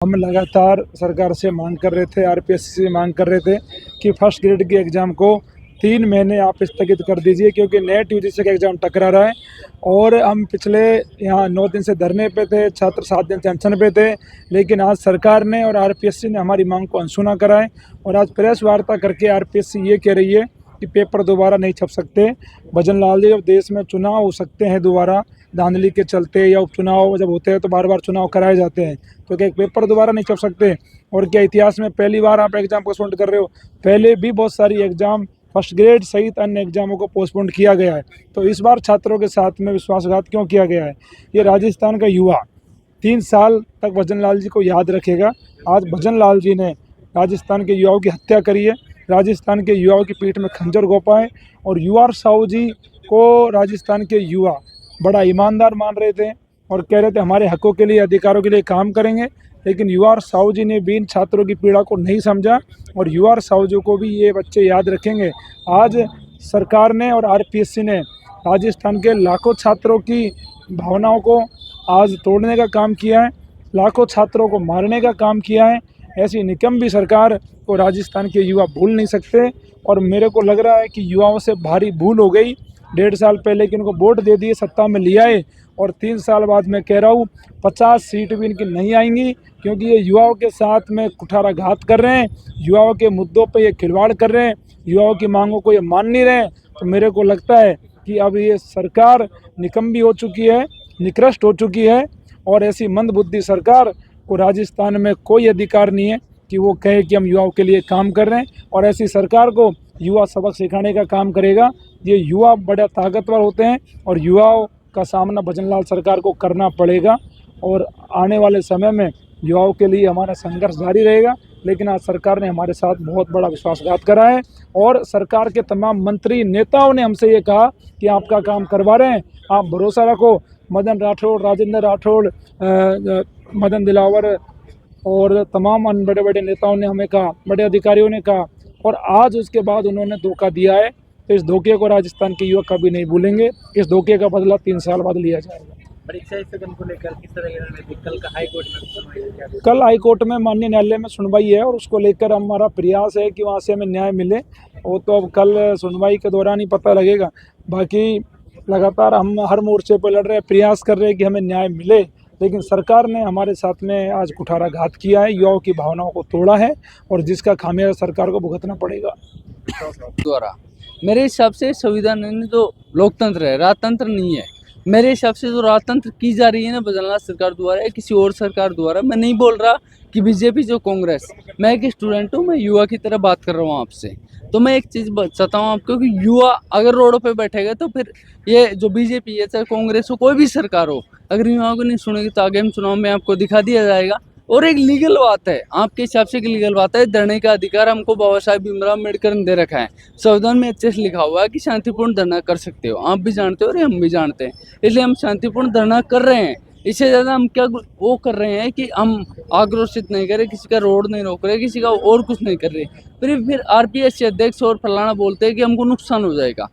हम लगातार सरकार से मांग कर रहे थे, आरपीएससी से मांग कर रहे थे कि फर्स्ट ग्रेड के एग्ज़ाम को 3 महीने आप स्थगित कर दीजिए, क्योंकि नेट यूजीसी का एग्ज़ाम टकरा रहा है। और हम पिछले यहाँ 9 दिन से धरने पे थे, छात्र 7 दिन से अनशन पे थे, लेकिन आज सरकार ने और आरपीएससी ने हमारी मांग को अनसुना करा है। और आज प्रेस वार्ता करके आरपीएससी ये कह रही है कि पेपर दोबारा नहीं छप सकते। भजन लाल जी, जब देश में चुनाव हो सकते हैं दोबारा धांधली के चलते, या उपचुनाव जब होते हैं तो बार बार चुनाव कराए जाते हैं, तो क्या पेपर दोबारा नहीं छप सकते? और क्या इतिहास में पहली बार आप एग्ज़ाम पोस्टपोन कर रहे हो? पहले भी बहुत सारी एग्ज़ाम फर्स्ट ग्रेड सहित अन्य एग्जामों को पोस्टपोन किया गया है, तो इस बार छात्रों के साथ में विश्वासघात क्यों किया गया है? ये राजस्थान का युवा 3 साल तक भजन लाल जी को याद रखेगा। आज भजन लाल जी ने राजस्थान के युवाओं की हत्या करी है, राजस्थान के युवाओं की पीठ में खंजर घोंपा है। और युवा साहू जी को राजस्थान के युवा बड़ा ईमानदार मान रहे थे और कह रहे थे हमारे हकों के लिए, अधिकारों के लिए काम करेंगे, लेकिन युवा साहू जी ने भी इन छात्रों की पीड़ा को नहीं समझा। और युवा साहू जी को भी ये बच्चे याद रखेंगे। आज सरकार ने और आरपीएससी ने राजस्थान के लाखों छात्रों की भावनाओं को आज तोड़ने का काम किया है, लाखों छात्रों को मारने का काम किया है। ऐसी निकम्मी सरकार को राजस्थान के युवा भूल नहीं सकते। और मेरे को लग रहा है कि युवाओं से भारी भूल हो गई। 1.5 साल पहले कि इनको वोट दे दिए, सत्ता में लिया है, और 3 साल बाद मैं कह रहा हूँ 50 सीट भी इनकी नहीं आएंगी, क्योंकि ये युवाओं के साथ में कुठाराघात कर रहे हैं, युवाओं के मुद्दों पे ये खिलवाड़ कर रहे हैं, युवाओं की मांगों को ये मान नहीं रहे हैं। तो मेरे को लगता है कि अब ये सरकार निकम्मी हो चुकी है, निकृष्ट हो चुकी है। और ऐसी मंदबुद्धि सरकार को राजस्थान में कोई अधिकार नहीं है कि वो कहे कि हम युवाओं के लिए काम कर रहे हैं। और ऐसी सरकार को युवा सबक सिखाने का काम करेगा। ये युवा बड़ा ताकतवर होते हैं और युवाओं का सामना भजन लाल सरकार को करना पड़ेगा। और आने वाले समय में युवाओं के लिए हमारा संघर्ष जारी रहेगा। लेकिन आज सरकार ने हमारे साथ बहुत बड़ा विश्वासघात करा है और सरकार के तमाम मंत्री नेताओं ने हमसे ये कहा कि आपका काम करवा रहे हैं, आप भरोसा रखो। मदन राठौड़, राजेंद्र राठौड़, मदन दिलावर और तमाम अन्य बड़े बड़े नेताओं ने हमें कहा, बड़े अधिकारियों ने कहा, और आज उसके बाद उन्होंने धोखा दिया है। तो इस धोखे को राजस्थान के युवक कभी नहीं भूलेंगे। इस धोखे का बदला 3 साल बाद लिया जाएगा। परीक्षा स्थगन को लेकर किस तरह की रणनीति? कल का हाईकोर्ट में सुनवाई है? कल हाईकोर्ट में माननीय न्यायालय में सुनवाई है और उसको लेकर हमारा प्रयास है कि वहाँ से हमें न्याय मिले। वो तो अब कल सुनवाई के दौरान ही पता लगेगा। बाकी लगातार हम हर मोर्चे पर लड़ रहे हैं, प्रयास कर रहे हैं कि हमें न्याय मिले, लेकिन सरकार ने हमारे साथ में आज कुठाराघात किया है, युवाओं की भावनाओं को तोड़ा है और जिसका खामियाजा सरकार को भुगतना पड़ेगा। द्वारा मेरे हिसाब से संविधान ने तो लोकतंत्र है, राजतंत्र नहीं है। मेरे हिसाब से जो राजतंत्र की जा रही है ना भजन लाल सरकार द्वारा या किसी और सरकार द्वारा, मैं नहीं बोल रहा कि बीजेपी जो कांग्रेस, मैं एक स्टूडेंट हूँ, मैं युवा की तरह बात कर रहा हूँ आपसे। तो मैं एक चीज़ बताता हूँ आपको कि युवा अगर रोडों पे बैठेगा तो फिर ये जो बीजेपी है, चाहे कांग्रेस हो, कोई भी सरकार हो, अगर युवाओं को नहीं सुनेगी तो आगे हम चुनाव में आपको दिखा दिया जाएगा। और एक लीगल बात है, आपके हिसाब से लीगल बात है, धरने का अधिकार हमको बाबा साहेब भीमराव अम्बेडकर ने दे रखा है। संविधान में अच्छे से लिखा हुआ है कि शांतिपूर्ण धरना कर सकते हो, आप भी जानते हो और हम भी जानते हैं, इसलिए हम शांतिपूर्ण धरना कर रहे हैं। इससे ज़्यादा हम क्या वो कर रहे हैं कि हम आक्रोशित नहीं कर रहे, किसी का रोड नहीं रोक रहे, किसी का और कुछ नहीं कर रहे। फिर आरपीएससी अध्यक्ष और फलाना बोलते हैं कि हमको नुकसान हो जाएगा।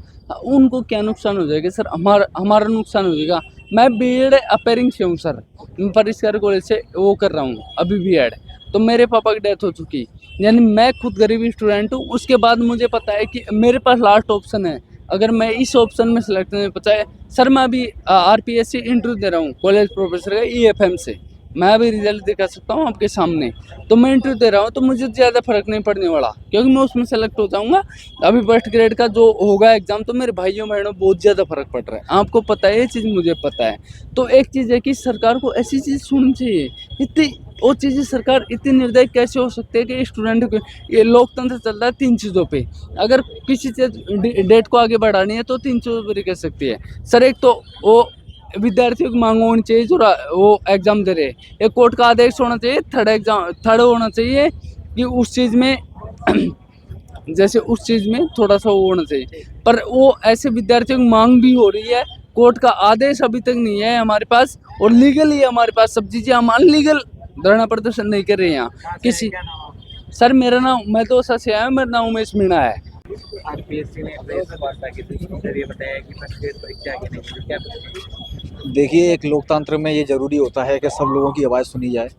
उनको क्या नुकसान हो जाएगा सर? हमारा नुकसान हो जाएगा। मैं बीएड अपेयरिंग से हूँ सर, मैं परिष्कार कॉलेज से वो कर रहा हूँ अभी बीएड। तो मेरे पापा की डेथ हो चुकी, यानी मैं खुद गरीबी स्टूडेंट हूँ। उसके बाद मुझे पता है कि मेरे पास लास्ट ऑप्शन है, अगर मैं इस ऑप्शन में सेलेक्ट नहीं पता है सर, मैं अभी आरपीएससी इंटरव्यू दे रहा हूँ कॉलेज प्रोफेसर का ईएफएम से, मैं अभी रिजल्ट दिखा सकता हूँ आपके सामने। तो मैं इंटरव्यू दे रहा हूँ, तो मुझे ज़्यादा फर्क नहीं पड़ने वाला, क्योंकि मैं उसमें सेलेक्ट हो जाऊँगा। अभी फर्स्ट ग्रेड का जो होगा एग्जाम, तो मेरे भाइयों बहनों बहुत ज़्यादा फर्क पड़ रहा है। आपको पता है, ये चीज़ मुझे पता है। तो एक चीज़ है कि सरकार को ऐसी चीज़ सुननी चाहिए। इतनी वो चीज़ें सरकार इतनी निर्दयी कैसे हो सकती है कि स्टूडेंट को, ये लोकतंत्र चल रहा है 3 चीज़ों पे, अगर किसी चीज़ डेट को आगे बढ़ानी है तो 3 चीज़ों पर कह सकती है सर। एक तो वो विद्यार्थियों की मांग होनी चाहिए जो वो एग्ज़ाम दे रहे हैं, एक कोर्ट का आदेश होना चाहिए, थर्ड होना चाहिए कि उस चीज़ में जैसे उस चीज़ में थोड़ा सा वो होना चाहिए। पर वो ऐसे विद्यार्थियों की मांग भी हो रही है, कोर्ट का आदेश अभी तक नहीं है हमारे पास, और लीगली हमारे पास सब चीज़ें, हम अनलीगल धरना प्रदर्शन नहीं कर रहे हैं यहाँ किसी। सर मेरा नाम, मैं तो से आया, मेरा नाम उमेश मीणा है। आरपीएससी ने प्रेस वार्ता की थी, इसके जरिए बताया कि फर्स्ट ग्रेड परीक्षा आगे नहीं होगी, क्या? देखिए, एक लोकतंत्र में ये ज़रूरी होता है कि सब लोगों की आवाज़ सुनी जाए।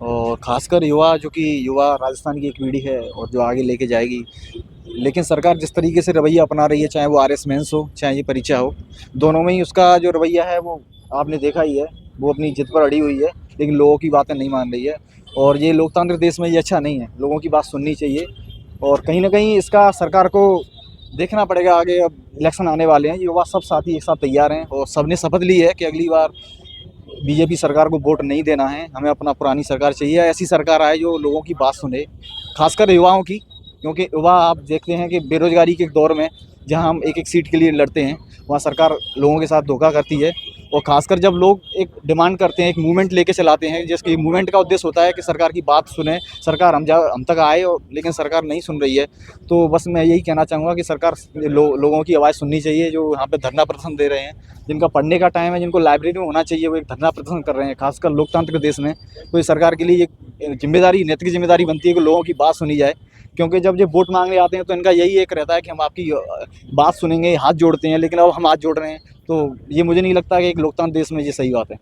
और ख़ासकर युवा, जो कि युवा राजस्थान की एक पीढ़ी है और जो आगे लेके जाएगी। लेकिन सरकार जिस तरीके से रवैया अपना रही है, चाहे वो आरएस मेंस हो, चाहे ये परीक्षा हो, दोनों में ही उसका जो रवैया है वो आपने देखा ही है। वो अपनी जिद पर अड़ी हुई है, लेकिन लोगों की बातें नहीं मान रही है। और ये लोकतांत्रिक देश में ये अच्छा नहीं है। लोगों की बात सुननी चाहिए और कहीं ना कहीं इसका सरकार को देखना पड़ेगा आगे। अब इलेक्शन आने वाले हैं, युवा सब साथी एक साथ तैयार हैं और सबने शपथ ली है कि अगली बार बीजेपी सरकार को वोट नहीं देना है, हमें अपना पुरानी सरकार चाहिए। ऐसी सरकार आए जो लोगों की बात सुने, खासकर युवाओं की, क्योंकि युवा आप देखते हैं कि बेरोजगारी के दौर में जहां हम एक एक सीट के लिए लड़ते हैं, वहां सरकार लोगों के साथ धोखा करती है। और खासकर जब लोग एक डिमांड करते हैं, एक मूवमेंट लेके चलाते हैं, जिसकी मूवमेंट का उद्देश्य होता है कि सरकार की बात सुने, सरकार हम तक आए, और लेकिन सरकार नहीं सुन रही है। तो बस मैं यही कहना चाहूँगा कि सरकार लोगों की आवाज़ सुननी चाहिए, जो यहाँ पे धरना प्रदर्शन दे रहे हैं, जिनका पढ़ने का टाइम है, जिनको लाइब्रेरी में होना चाहिए, वो एक धरना प्रदर्शन कर रहे हैं, खासकर लोकतांत्रिक देश में। तो ये सरकार के लिए एक जिम्मेदारी, नैतिक जिम्मेदारी बनती है कि लोगों की बात सुनी जाए। क्योंकि जब ये वोट मांगने आते हैं तो इनका यही एक रहता है कि हम आपकी बात सुनेंगे, हाथ जोड़ते हैं, लेकिन अब हम हाथ जोड़ रहे हैं। तो ये मुझे नहीं लगता कि एक लोकतांत्रिक देश में ये सही बात है।